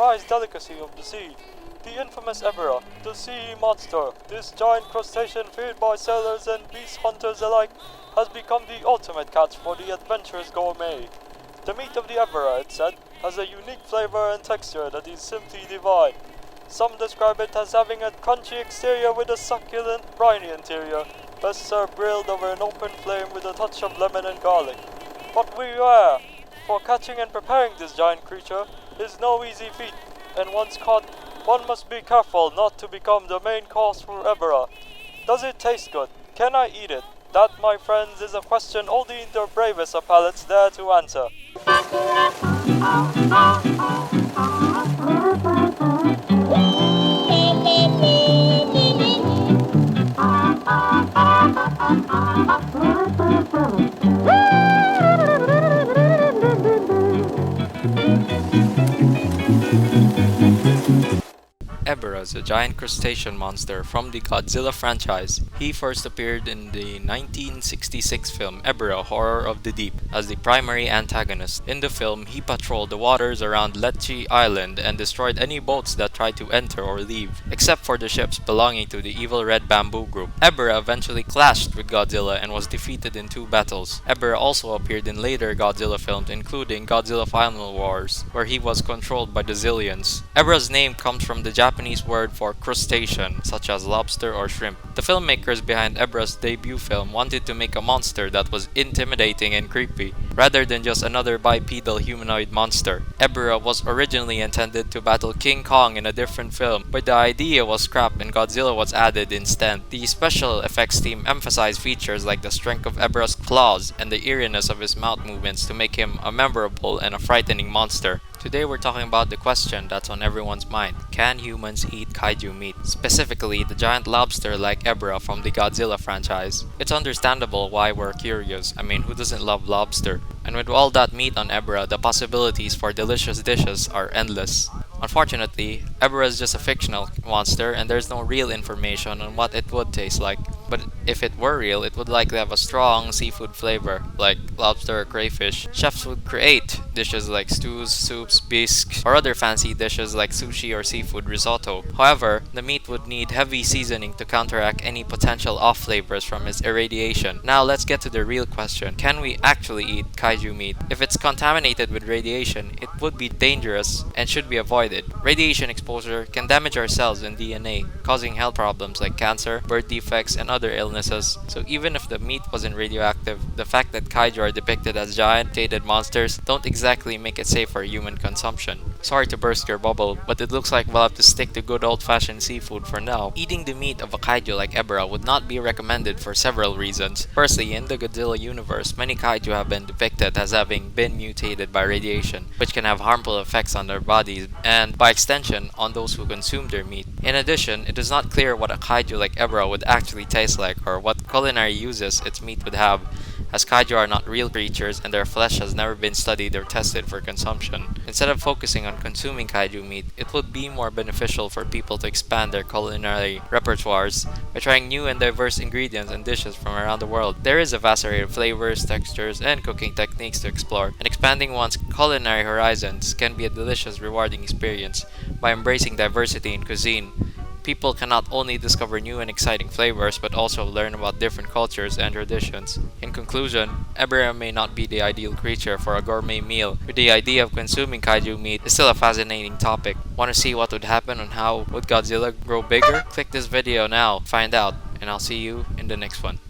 prized delicacy of the sea. The infamous Ebirah, the sea monster. This giant crustacean feared by sailors and beast hunters alike has become the ultimate catch for the adventurous gourmet. The meat of the Ebirah, it's said, has a unique flavor and texture that is simply divine. Some describe it as having a crunchy exterior with a succulent, briny interior, best served grilled over an open flame with a touch of lemon and garlic. But beware, for catching and preparing this giant creature is no easy feat, and once caught, one must be careful not to become the main course for Ebirah. Does it taste good? Can I eat it? That, my friends, is a question only the bravest of palates dare to answer. Ebirah is a giant crustacean monster from the Godzilla franchise. He first appeared in the 1966 film Ebirah: Horror of the Deep as the primary antagonist. In the film, he patrolled the waters around Lecce Island and destroyed any boats that tried to enter or leave, except for the ships belonging to the evil Red Bamboo Group. Ebirah eventually clashed with Godzilla and was defeated in 2 battles. Ebirah also appeared in later Godzilla films, including Godzilla Final Wars, where he was controlled by the Zillions. Ebirah's name comes from the Japanese word for crustacean, such as lobster or shrimp. The filmmakers behind Ebirah's debut film wanted to make a monster that was intimidating and creepy, rather than just another bipedal humanoid monster. Ebirah was originally intended to battle King Kong in a different film, but the idea was scrapped and Godzilla was added instead. The special effects team emphasized features like the strength of Ebirah's claws and the eeriness of his mouth movements to make him a memorable and a frightening monster. Today we're talking about the question that's on everyone's mind. Can humans eat kaiju meat? Specifically, the giant lobster like Ebirah from the Godzilla franchise. It's understandable why we're curious. I mean, who doesn't love lobster? And with all that meat on Ebirah, the possibilities for delicious dishes are endless. Unfortunately, Ebirah is just a fictional monster and there's no real information on what it would taste like. But if it were real, it would likely have a strong seafood flavor, like lobster or crayfish. Chefs would create dishes like stews, soups, bisques, or other fancy dishes like sushi or seafood risotto. However, the meat would need heavy seasoning to counteract any potential off flavors from its irradiation. Now let's get to the real question. Can we actually eat kaiju meat? If it's contaminated with radiation, it would be dangerous and should be avoided. Radiation exposure can damage our cells and DNA, causing health problems like cancer, birth defects, and other illnesses. So even if the meat wasn't radioactive, the fact that kaiju are depicted as giant, mutated monsters don't exactly make it safe for human consumption. Sorry to burst your bubble, but it looks like we'll have to stick to good old-fashioned seafood for now. Eating the meat of a kaiju like Ebirah would not be recommended for several reasons. Firstly, in the Godzilla universe, many kaiju have been depicted as having been mutated by radiation, which can have harmful effects on their bodies and, by extension, on those who consume their meat. In addition, it is not clear what a kaiju like Ebirah would actually taste like or what culinary uses its meat would have, as kaiju are not real creatures and their flesh has never been studied or tested for consumption. Instead of focusing on consuming kaiju meat, it would be more beneficial for people to expand their culinary repertoires by trying new and diverse ingredients and dishes from around the world. There is a vast array of flavors, textures, and cooking techniques to explore, and expanding one's culinary horizons can be a delicious, rewarding experience. By embracing diversity in cuisine, people can not only discover new and exciting flavors, but also learn about different cultures and traditions. In conclusion, Ebirah may not be the ideal creature for a gourmet meal, but the idea of consuming kaiju meat is still a fascinating topic. Want to see what would happen and how would Godzilla grow bigger? Click this video now, find out, and I'll see you in the next one.